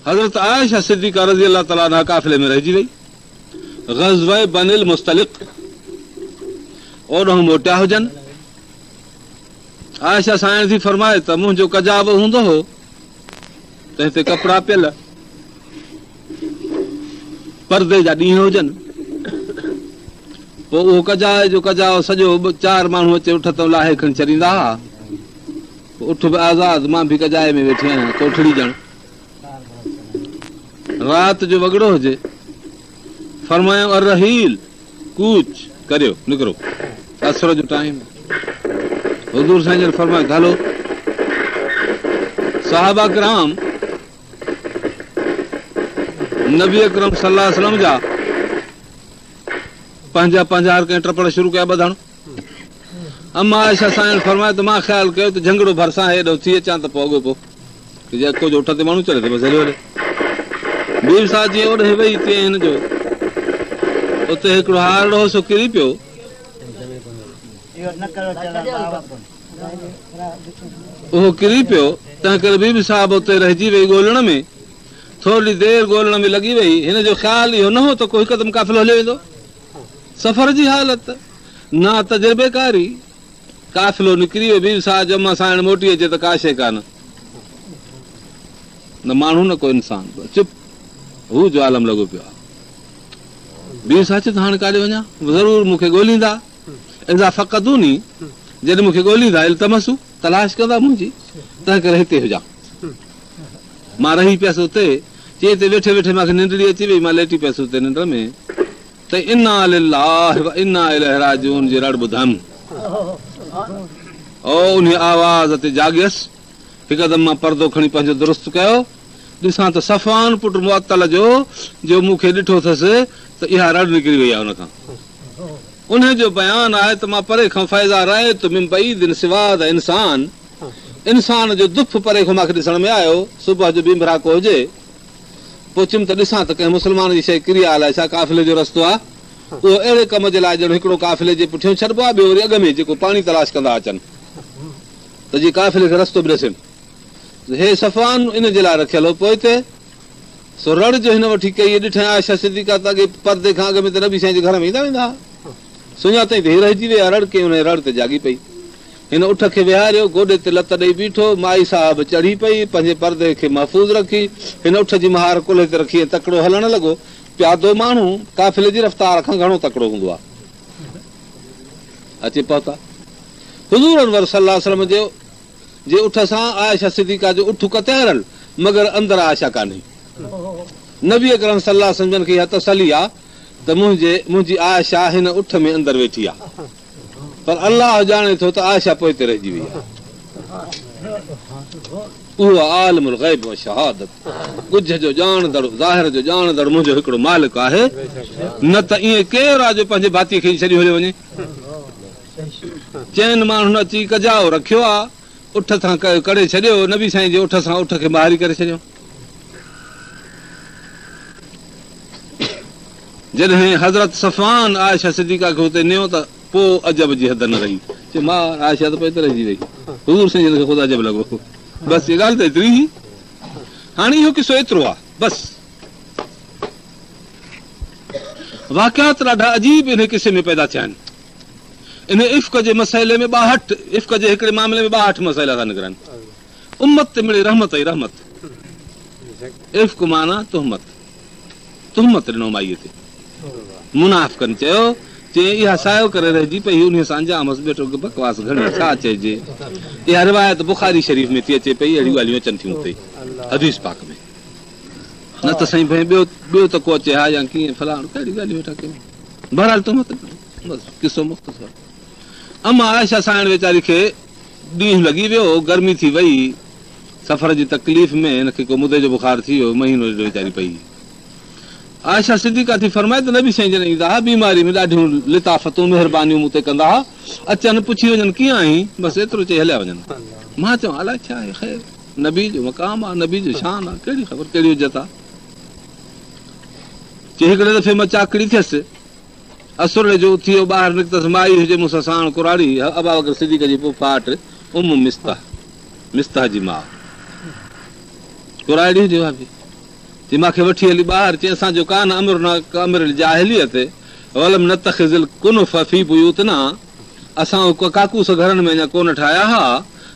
हज़रत आयशा सिद्दीक़ा रज़ी अल्लाह तआला अन्हा काफ़िले में रहिजी वई। ग़ज़वा बनिल मुस्तलिक़ ओॾों मोटिया हुजनि। आयशा साईं थी फरमाए त मुंहिंजो कजाब हूंदो हो त हिते कपिड़ा पियल परदे जा ॾींहं हुजनि, पोइ उहो कजाए जो कजाओ सॼो 4 माण्हू अचे उठ त लाहे खणी छॾींदा हुआ। उठ बि आज़ाद, मां बि कजाए में वेठी आहियां कोठड़ी ॼण। राति जो वॻड़ो हुजे, फरमायो अर्रहील कूच करियो निकिरो, असर जो टाइम। हुज़ूर साईं जन फरमायो हलो। सहाबा किराम नबी अकरम सल्लल्लाहु अलैहि वसल्लम जा पंहिंजा हर कंहिं टपड़ शुरू कया ॿधण। अम्मा आयशा साईं फरमायो त मां ख़्यालु कयो त झंगड़ो भरिसां हेॾो थी अचां त पोइ अॻो पोइ जेको जो उठ ते माण्हू चले थो बसि हले हले। बीर सां जीअं ओॾे वई तीअं हिन जो उते हिकिड़ो हारड़ो हो सो किरी पियो। उहो किरी पियो, तंहिं करे बीबी साहिब उते रहिजी वई ॻोल्हण में। थोरी देरि ॻोल्हण में लॻी वई। हिन जो ख़्यालु इहो न हो त को हिकदमि काफ़िलो हलियो वेंदो। सफ़र जी हालत न तजुर्बेकारी, काफ़िलो निकिरी वियो। बीबी साहिब जो अम्मा साइण मोटी अचे त का शइ कान, न माण्हू न को इंसान, चुप हू जो आलम लॻो पियो आहे। बीबी साहिब चए त हाणे काॾे वञा, ज़रूरु मूंखे ॻोल्हींदा। इज़ा फ़क़दूनी, जॾहिं मूंखे ॻोल्हींदा इल्तमसू तलाश कंदा मुंहिंजी, तंहिं करे हिते हुजां। मां रही पियसि उते, चए ते वेठे वेठे मूंखे निंडड़ी अची वई, मां लेटी पियसि उते निंड में। त इन्ना लिल्लाहि व इन्ना इलैहि राजिऊन जी रड़ ॿुधमि। ओ उन आवाज़ ते जाॻियसि। हिकदमि मां पर्दो खणी पंहिंजो दुरुस्त कयो, ॾिसां त सफ़वान पुट मुअत्तल जो मूंखे ॾिठो अथसि त इहा रड़ निकिरी वई आहे हुनखां। उन जो बयान आहे त मां परे खां फैज़ा रहे त मिन बईदिन सिवाद इंसान, इंसान जो दुफ़ परे खां मूंखे ॾिसण में आयो। सुबुह जो बीमराको हुजे, पोइ चिम त ॾिसां त कंहिं मुस्लमान जी शइ किरी आहे अलाए छा काफ़िले जो रस्तो आहे। उहो अहिड़े कम जे लाइ ॼण हिकिड़ो काफ़िले जे पुठियां छॾिबो आहे, ॿियो वरी अॻ में जेको पाणी तलाश कंदा अचनि त जीअं काफ़िले खे रस्तो बि ॾिसनि। हे सफ़वान इन जे लाइ रखियल हो। पोइ हिते सो रड़ जो हिन वठी कई ॾिठे आयशा सिद्दीक़ा त अॻे पर्दे खां अॻ में त नबी साईं जे घर में ईंदा वेंदा, सुञातई त हे रहिजी वई आहे रड़ कई, हुन रड़ ते जाॻी पई। हिन उठ खे विहारियो, गोॾे ते लत ॾेई बीठो, माई साहिब चढ़ी पई, पंहिंजे पर्दे खे महफ़ूज़ रखी। हिन उठ जी महार कुल्हे ते रखी तकिड़ो हलणु लॻो। प्यादो माण्हू काफ़िले जी रफ़्तार खां घणो तकिड़ो हूंदो आहे। अची पहुता हुज़ूर अनवर सल्लल्लाहु अलैहि वसल्लम जे उठ सां आयशा सिद्दीक़ा जो उठ कतरल, मगर अंदरि आयशा कान्हे। नबी अकरम सल्लल्लाहु अलैहि वसल्लम खे इहा तसली आहे त मुंहिंजी आयशा हिन उठ में अंदरि वेठी आहे, पर अल्लाह ॼाणे थो त आयशा पोइ ते रहिजी वई आहे। उहो आलिमुल ग़ैब व शहादत, कुझ जो ॼाणंदड़, ज़ाहिर जो ॼाणंदड़ मुंहिंजो हिकिड़ो मालिक आहे। न त ईअं केरु आहे जो पंहिंजे भातीअ खे छॾी हलियो वञे। चइनि माण्हुनि अची कजाओ रखियो आहे, उठ सां करे छॾियो, नबी साईं जे उठ सां उठ खे ॿाहिरी करे छॾियो। जॾहिं हज़रत सफ़वान आयशा सिद्दीक़ा खे हुते नियो त पोइ अजब जी हद न रही। चए मां आयशा त पेत रहिजी वई। हुज़ूर साईं जन खे ख़ुदि अजब लॻो। बसि इहा ॻाल्हि त एतिरी ई। हाणे इहो किसो एतिरो आहे बसि। वाक़ियात ॾाढा अजीब इन किसे में पैदा थिया आहिनि। इन इफ़्क जे मसइले में 62, इफ़्क जे हिकिड़े मामले में 62 मसइला था निकिरनि। उम्मत ते मिले रहमत ई रहमत। इफ़्क माना तुहमत, तुहमत ॾिनो माईअ ते। मुनाफ़िक़नि चए इहा सायो करे रहिजी पई, उन सां अंजाम बेठो बकवास घणी छा चइजे। इहा रिवायत बुखारी शरीफ़ में थी अचे पई, अहिड़ियूं ॻाल्हियूं अचनि थियूं हुते हदीस पाक में। न त साईं भाई ॿियो त को अचे हा या कीअं फलाण कहिड़ी ॻाल्हियूं वेठा कयूं। बहरहाल तुहमत बसि किसो मुख़्तसर। अम्मा आयशा साइण वीचारी खे ॾींहुं लॻी वियो, गर्मी थी वई, सफ़र जी तकलीफ़ में हिनखे को मुदे जो बुखार थी वियो, महीनो ॾेढ वीचारी पई। आयशा सिद्दीक़ा थी फरमाए त नबी साईं जन ईंदा हुआ, बीमारी में ॾाढियूं लिताफ़तूं महिरबानियूं मूं ते कंदा हुआ। अचनि पुछी वञनि कीअं आहीं, बसि एतिरो चई हलिया वञनि। मां चवां अलाए छा आहे, ख़ैर नबी जो मक़ाम आहे, नबी जो शान आहे, कहिड़ी ख़बर कहिड़ी इज़त आहे। चई हिकिड़े दफ़े मां चाकड़ी थियसि, असुर जो थियो ॿाहिरि निकितसि, माई हुजे मूंसां साण कुराड़ी, अबा बकर सिद्दीक़ जी फुफाट मिस्ताह जी माउ कुराड़ी हुजे भाभी। चई मूंखे वठी हली ॿाहिरि, चई असांजो कान अमर जाहिलियत वलम न तख़िज़िल कुन फफ़ी बुयूतना, असां काकूस घरनि में अञा कोन ठाहिया हा,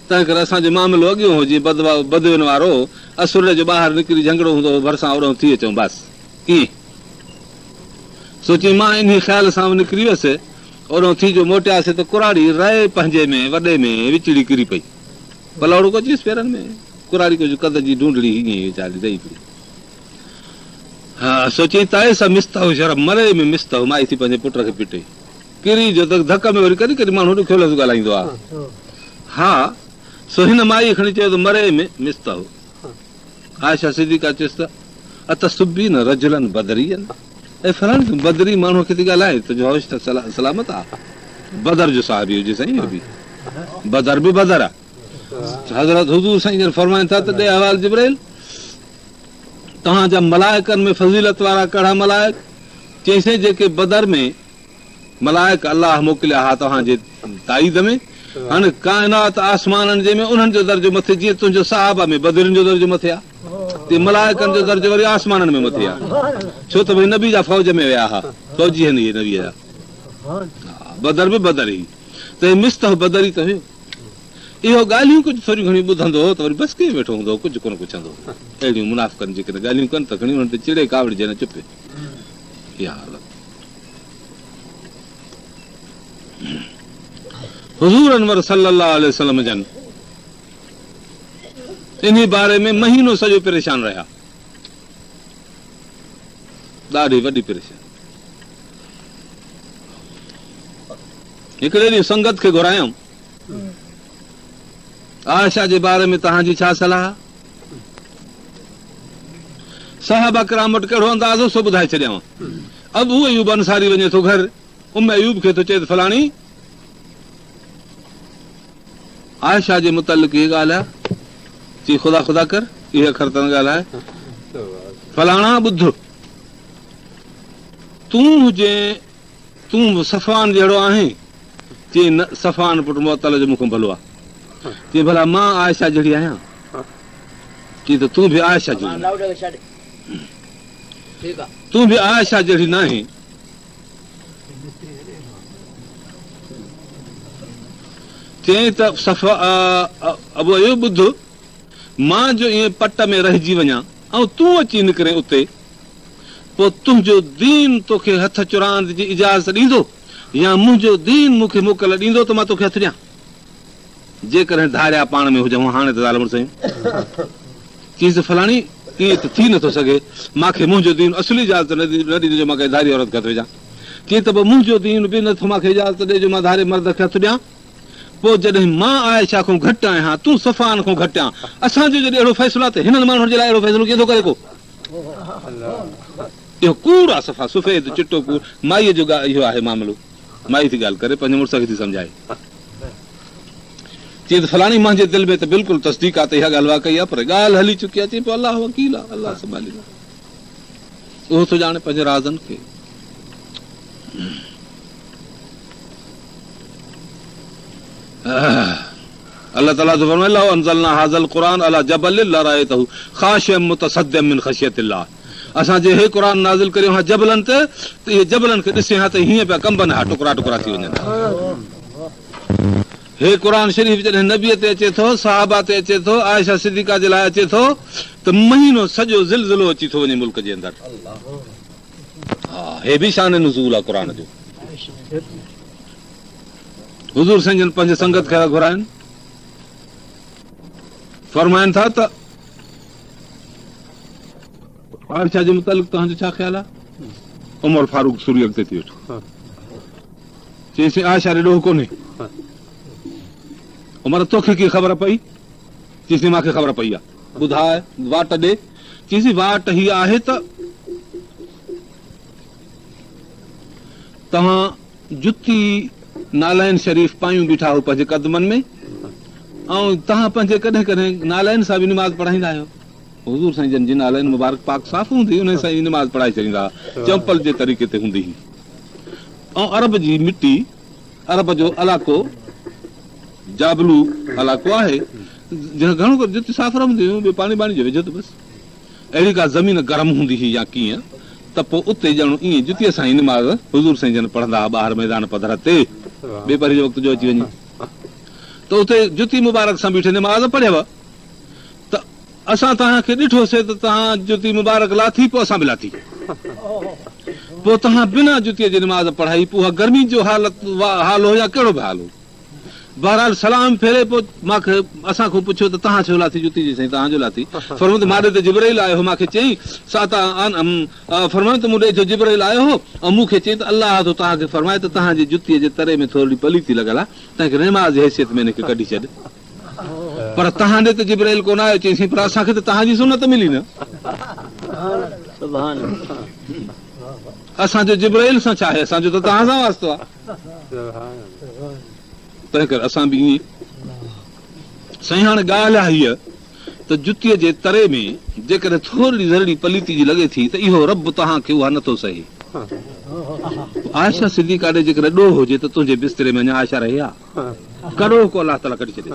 तंहिं करे असांजो मामिलो अॻियो हो जीअं बदवियुनि वारो असुर जो ॿाहिरि निकिरी झगड़ो हूंदो भरिसां ओॾो थी अचूं बसि ईअं सोची। मां इन ख़्याल सां निकिरी वियुसि, ओॾो थी जो मोटियासीं त कुराड़ी रहे पंहिंजे में वॾे में विचड़ी किरी पई, पलौड़ो को चीस पेरनि में, कुराड़ी को कद जी ढूंढड़ी हीअं वीचारी रही पई। हा सोची ताए सां मिस्तव शर्म मरे में मिस्तव माई थी पंहिंजे पुट खे पिटे किरी जो त धक में वरी कॾहिं कॾहिं माण्हू ॾुखियो लफ़्ज़ ॻाल्हाईंदो आहे। हा सो हिन माई खणी चयो त मरे में मिस्तव। आयशा सिद्दीक़ा चयसि त अत सुबी न रजुलन बदरीअन, ऐं फलाणी तूं बदरी माण्हू खे थी ॻाल्हाए, तुंहिंजो होश त सलामत आहे। बदर जो साहिबी हुजे साईं, बि बदर बि बदर आहे। हज़रत हुज़ूर साईं जन फरमाइनि था त ॾे हवाल जिब्राइल, तव्हांजा मलाइकनि में फज़ीलत वारा कहिड़ा मलाइक, चईंसीं जेके बदर में मलाइक अलाह मोकिलिया हा तव्हांजे ताईद में, हाणे काइनात आसमाननि जे में उन्हनि जो दर्जो मथे, जीअं तुंहिंजो साहबा में बदरियुनि जो दर्जो मथे आहे, ते मलाइकनि जो दर्जो वरी आसमाननि में मथे आहे। छो त भई नबी जा फौज में विया हा, फौजी आहिनि इहे नबीअ जा। बदर बि बदर ई त मिस्तह बदर ई त हुयो। इहो ॻाल्हियूं कुझु थोरियूं घणियूं ॿुधंदो त वरी बसि कीअं वेठो हूंदो, कुझु कोन पुछंदो। अहिड़ियूं मुनाफ़िक़नि जेकॾहिं ॻाल्हियूं कनि त खणी हुननि ते चिड़े कावड़िजे न चुपे। इहा हालत हुज़ूर अनवर सल्लल्लाहु अलैहि वसल्लम जन इन बारे में महीनो सॼो परेशान रहिया, ॾाढी वॾी परेशानी। हिकिड़े ॾींहुं संगत खे घुरायूं, आयशा जे बारे में तव्हांजी छा सलाह? साहबा किराम वटि कहिड़ो अंदाज़ो सो ॿुधाए छॾियांव। अबू अयूब अंसारी वञे थो घर, उम अयूब खे थो चए त फलाणी आयशा जे मुतलिक़ हीअ ॻाल्हि आहे, चई ख़ुदा ख़ुदा कर इहे अखर त न ॻाल्हाए। फलाणा ॿुध, तूं हुजे तूं सफ़ान जहिड़ो आहीं, चई न सफ़ान पुटु मुअत्तल जो मूंखां भलो आहे। चई भला मां आयशा जहिड़ी आहियां, चई त तूं बि आयशा जहिड़ी, तूं बि आयशा जहिड़ी न आहीं। चई त अबू अयूब ॿुध, मां जो ईअं पट में रहिजी वञा ऐं तूं अची निकिरे उते, पोइ तुंहिंजो दीन तोखे हथ चुराइण जी इजाज़त ॾींदो या मुंहिंजो दीन मूंखे मोकल ॾींदो त मां तोखे हथु ॾियां? जेकॾहिं धारिया पाण में हुजऊं हाणे त ज़ालम साईं। चईसि फलाणी ईअं त थी नथो सघे, मूंखे मुंहिंजो दीन असली इजाज़त न ॾींदो जो मां कंहिं धारी औरत खे हथु विझां। चई त पोइ मुंहिंजो दीन बि नथो मूंखे इजाज़त ॾे जो मां धारे मर्द खे हथु ॾियां। पोइ जॾहिं मां आयशा खां घटि आहियां, तूं सफ़ान खां घटि आहियां, असांजो जॾहिं अहिड़ो फ़ैसिलो आहे त हिननि माण्हुनि जे लाइ अहिड़ो फ़ैसिलो कीअं थो करे को? इहो कूड़ आहे, सफ़ा सफ़ेद चिटो कूड़। माईअ जो इहो आहे मामिलो, माई थी ॻाल्हि करे पंहिंजे मुड़ुस खे थी सम्झाए। चई त फलाणी मुंहिंजे दिलि में त बिल्कुलु तस्दीक आहे त इहा ॻाल्हि वाकई आहे, पर ॻाल्हि हली चुकी आहे। चई पोइ अलाह वकील आहे, अलाह संभालींदो, उहो थो ॼाणे पंहिंजे राज़नि खे। अल्लाह ताला तो फरमाए लौ अंज़लना हाज़ल क़ुरान अला जबलिन लरअयतहु ख़ाशिअम मुतसद्दिअम मिन ख़शियतिल्लाह, असां जे हे क़ुरान नाज़िल करियो हा जबलनि ते, त इहे जबलनि खे ॾिसे हा त हीअं पिया कंबनि हा, टुकड़ा टुकड़ा थी वञनि। हे क़ुरान शरीफ़ जॾहिं नबीअ ते अचे थो, सहाबा ते अचे थो, आयशा सिद्दीक़ा जे लाइ अचे थो, त महीनो सॼो ज़िलज़िलो अची थो वञे मुल्क जे अंदरि। हा हे बि शान नुज़ूल आहे क़ुरान जो। हुज़ूर साईं जन पंहिंजे संगत खे घुराइनि, फरमाइनि था त आयशा जे मुतालिक़ तव्हांजो छा ख़्यालु आहे? उमर फारूक सूरी अॻिते थी वेठो, चईंसि आयशा ॾे ॾोह कोन्हे। उमर तोखे कीअं ख़बर पई? चईंसि मूंखे ख़बर पई आहे। ॿुधाए वाट ॾे। चईंसि वाट हीअ आहे त तव्हां जुती नालाइन शरीफ़ पायूं बीठा हो पंहिंजे कदमनि में, ऐं तव्हां पंहिंजे कॾहिं कॾहिं नालाइन सां बि निमाज़ पढ़ाईंदा आहियो। हुज़ूर साईं जन जी नालाइन मुबारक पाक साफ़ हूंदी, उन सां ई निमाज़ पढ़ाए छॾींदा, चंपल जे तरीक़े ते हूंदी हुई। ऐं अरब जी मिटी, अरब जो इलाइक़ो जाबलू इलाइक़ो आहे, जंहिं घणो करे जुती साफ़ रहंदी, ॿियो पाणी बाणी जो विझो त बसि। अहिड़ी का ज़मीन गरम हूंदी हुई या कीअं त पोइ उते ॼण ईअं जुतीअ सां ई निमाज़ हुज़ूर साईं जन पढ़ंदा हुआ ॿाहिरि मैदान पधर ते ॿिए परी जो वक़्तु जो अची वञे त उते जुती मुबारक सां बीठे निमाज़ पढ़ियव त असां तव्हांखे ॾिठोसीं त तव्हां जुती मुबारक लाथी पोइ असां बि लाथी पोइ तव्हां बिना जुतीअ जी निमाज़ पढ़ाई पोइ उहा गर्मी जो हाल हो या कहिड़ो बि हाल हो बहरहाल सलाम फेरे पोइ मूंखे असां खां पुछियो त तव्हां छो लाथी जुती जी साईं तव्हांजो लाथी फरमायो त माॾे त जिब्राइल आयो हो मूंखे चयईं फरमायो त मूं ॾे जिब्राइल आयो हो ऐं मूंखे चयईं त अलाह तो तव्हांखे फरमाए त तव्हांजी जुतीअ जे तरे में थोरी पलीती लॻल आहे तव्हांखे निमाज़ जी हैसियत में हिनखे कढी छॾ पर तव्हां ॾे त जिब्राइल कोन आयो चईंसीं पर असांखे त तव्हांजी सुनत मिली न असांजो जिब्राइल सां छा आहे असांजो त तव्हां सां वास्तो आहे तंहिं करे असां बि ईअं साईं हाणे ॻाल्हि आहे हीअ त जुतीअ जे तरे में जेकॾहिं थोरी ज़रड़ी पलीती जी लॻे थी त इहो रब तव्हांखे उहा नथो सहे आयशा सिद्दीक़ा ॾे जेकॾहिं ॾोह हुजे त तुंहिंजे बिस्तरे में अञा आयशा रहे आहे कड़ो को अलाह ताला कढी छॾे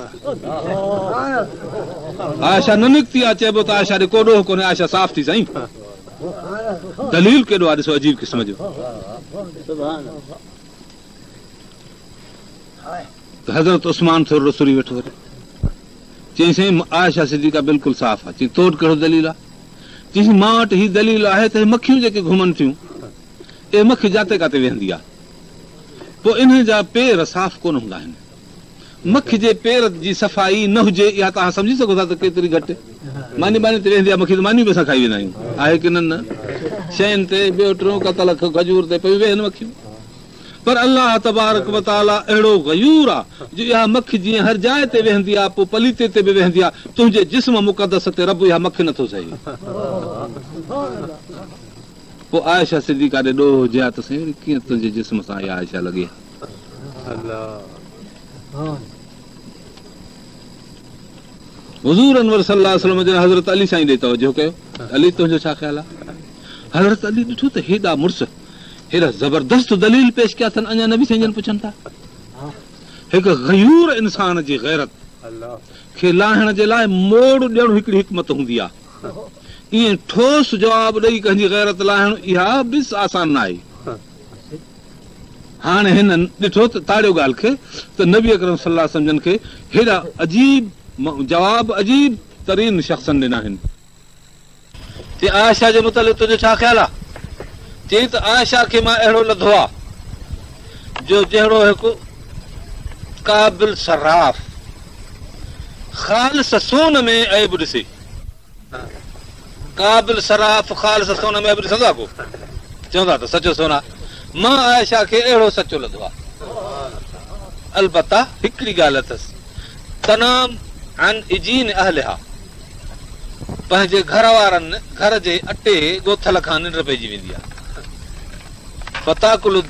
आयशा न निकिती आहे चइबो त आयशा ॾे को ॾोह कोन्हे आयशा साफ़ थी साईं दलील केॾो आहे ॾिसो अजीब क़िस्म जो त हज़रत उस्मान थोरो रसुरी वेठो करे चई साईं आयशा सिद्दीक़ा बिल्कुलु साफ़ आहे चई तोड़ कहिड़ो दलील आहे चई मां वटि हीअ दलील आहे त मखियूं जेके घुमनि थियूं इहे मखी जाते काथे वेहंदी आहे पोइ इन जा पेर साफ़ कोन हूंदा आहिनि मखी जे पेर जी सफ़ाई न हुजे इहा तव्हां सम्झी सघो था त केतिरी घटि मानी बानी ते वेहंदी आहे मखी त मानी बि असां खाई वेंदा आहियूं आहे की न शयुनि ते ॿियो टियों कतल खजूर ते पई वेहनि मखियूं पर अलाह तबारक व तआला अहिड़ो गयूर आहे जो इहा मखी जीअं हर जाइ ते वेहंदी आहे पोइ पलीते ते बि वेहंदी आहे तुंहिंजे जिस्म मुक़दस ते रब इहा मखी नथो सही पोइ आयशा सिद्दीक़ा ॾे ॾोह हुजे हा त साईं कीअं तुंहिंजे जिस्म सां इहा आयशा लॻे हुज़ूर अनवर सल्लल्लाहु अलैहि वसल्लम जन हज़रत अली साईं ॾे तवजो कयो अली तुंहिंजो छा ख़्यालु आहे हज़रत अली ॾिठो त हेॾा मुड़ुस हेॾा ज़बरदस्त दलील पेश कया अथनि अञा नबी साईं जन पुछनि था हिकु गयूर इंसान जी गैरत खे लाहिण जे लाइ मोड़ ॾियणु हिकिड़ी हिकमत हूंदी आहे ईअं ठोस जवाबु ॾेई कंहिंजी गैरत लाहिणु इहा बि आसान न आहे हाणे हिन ॾिठो त ताड़ियो ॻाल्हि खे त नबी अकरम सल्लल्लाहु अलैहि वसल्लम खे हेॾा अजीब जवाब अजीब तरीन शख़्सनि ॾिना आहिनि ते आयशा जे मुतालिक़ तुंहिंजो छा ख़्यालु आहे चई त आयशा खे मां अहिड़ो लधो आहे जो जहिड़ो हिकु काबिल सराफ़ ख़ालिस सोन में ऐब ॾिसे काबिल सराफ़ ख़ालिस सोन में ऐब ॾिसंदा को चवंदा त सचो सोना मां आयशा खे अहिड़ो सचो लधो आहे अलबत्ता हिकिड़ी ॻाल्हि अथसि तनाम अन इजीन अहलिहा पंहिंजे घर वारनि घर जे अटे ॻोथल खां निंड पइजी वेंदी आहे फताकुल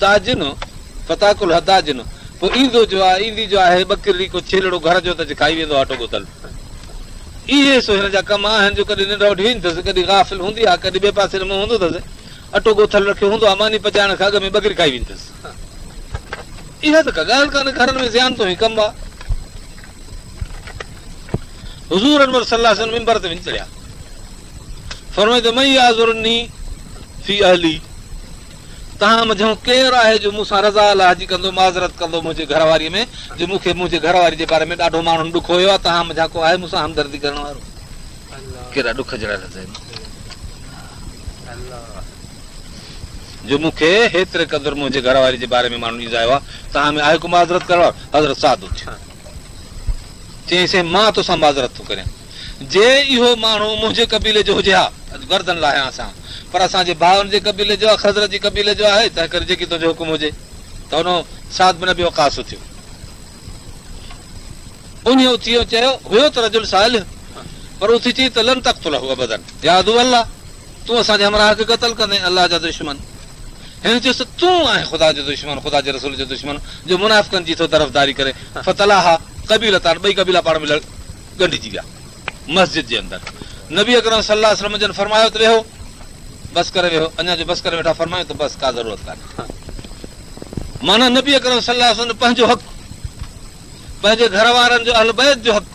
हदाजिन पोइ ईंदो जो आहे ईंदी जो आहे ॿकिरी को छेलड़ो घर जो त खाई वेंदो आहे अटो ॻोथल इहे सो हिन जा कम आहिनि जो कॾहिं निंड वठी वेंदी अथसि कॾहिं गाफ़िल हूंदी आहे कॾहिं ॿिए पासे में हूंदो अथसि अटो ॻोथल रखियो हूंदो आहे मानी पचाइण खां अॻु में ॿकिरी खाई वेंदी अथसि इहा त का ॻाल्हि कान्हे घरनि में ज़्यान तो ई कमु आहे हुज़ूर अनवर सल्लल्लाहु अलैहि वसल्लम मिंबर ते वञी चढ़िया फरमाए त मई आज़ुरनी फी अहली तव्हां मुंहिंजो केरु आहे जो मूंसां रज़ा लाजी कंदो माज़रत कंदो मुंहिंजे घर वारीअ में जो मूंखे मुंहिंजे घर वारी जे बारे में ॾाढो माण्हुनि ॾुख हुयो आहे तव्हां मुंहिंजा को आहे मूंसां हमदर्दी करण वारो कहिड़ा ॾुख जहिड़ा जो मूंखे हेतिरे क़दुरु मुंहिंजे घर वारी जे बारे में माण्हू ईंदा आयो आहे तव्हां में आहे को माज़रत करण वारो हज़रत सादो चईं मां तोसां माज़रत थो करियां जे इहो माण्हू मुंहिंजे कबीले जो हुजे हा गर्दन लाहियां असां पर असांजे भाउनि जे कबीले जो आहे ख़ज़रत जी कबीले जो आहे तंहिं करे जेकी तुंहिंजो हुकुम हुजे त हुन साद बिन बि वक़ास थियो उन उथी चयो हुयो त रजुल साल पर उथी चई त लन तख़्तु लहू अबदन यादु अल्लाह तूं असांजे हमराह खे क़तल कंदे अलाह जा दुश्मन हिन चयोसि तूं आहे ख़ुदा जो दुश्मन ख़ुदा जे रसूल जो दुश्मन जो मुनाफ़िक़नि जी थो तरफ़दारी करे फतलाहा कबीला तार ॿई कबीला पाण में ॻंढिजी विया मस्जिद जे अंदरि नबी अकरम सल्लल्लाहु अलैहि वसल्लम जन फरमायो त वेहो बस करे वेहो अञा जो बस करे वेठा फरमायो त बस का ज़रूरत कान्हे माना नबी अकरम सल्लल्लाहु अलैहि वसल्लम पंहिंजो हक़ पंहिंजे घर वारनि जो अहल बैत जो हक़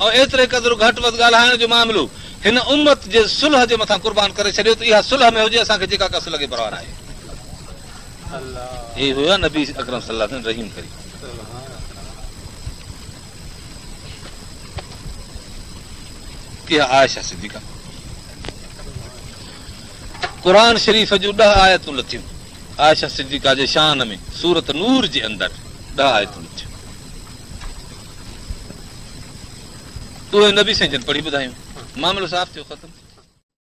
ऐं एतिरे क़दुरु घटि वधि ॻाल्हाइण जो मामिलो हिन उम्मत जे सुलह जे मथां कुर्बान करे छॾियो त इहा सुलह में हुजे, असांखे जेका का सुलह खे परवाह न आहे। हे हुया नबी अकरम सल्लल्लाहु अलैहि वसल्लम रहीम करीम। आयशा सिद्दीका क़ुरान शरीफ़ जूं 10 आयतूं लथियूं आयशा सिद्दीका जे शान में, सूरत नूर जे अंदरि 10 आयतूं लथियूं। उहे नबी साईं जन पढ़ी ॿुधायूं, मामलो साफ़ थियो, ख़तम।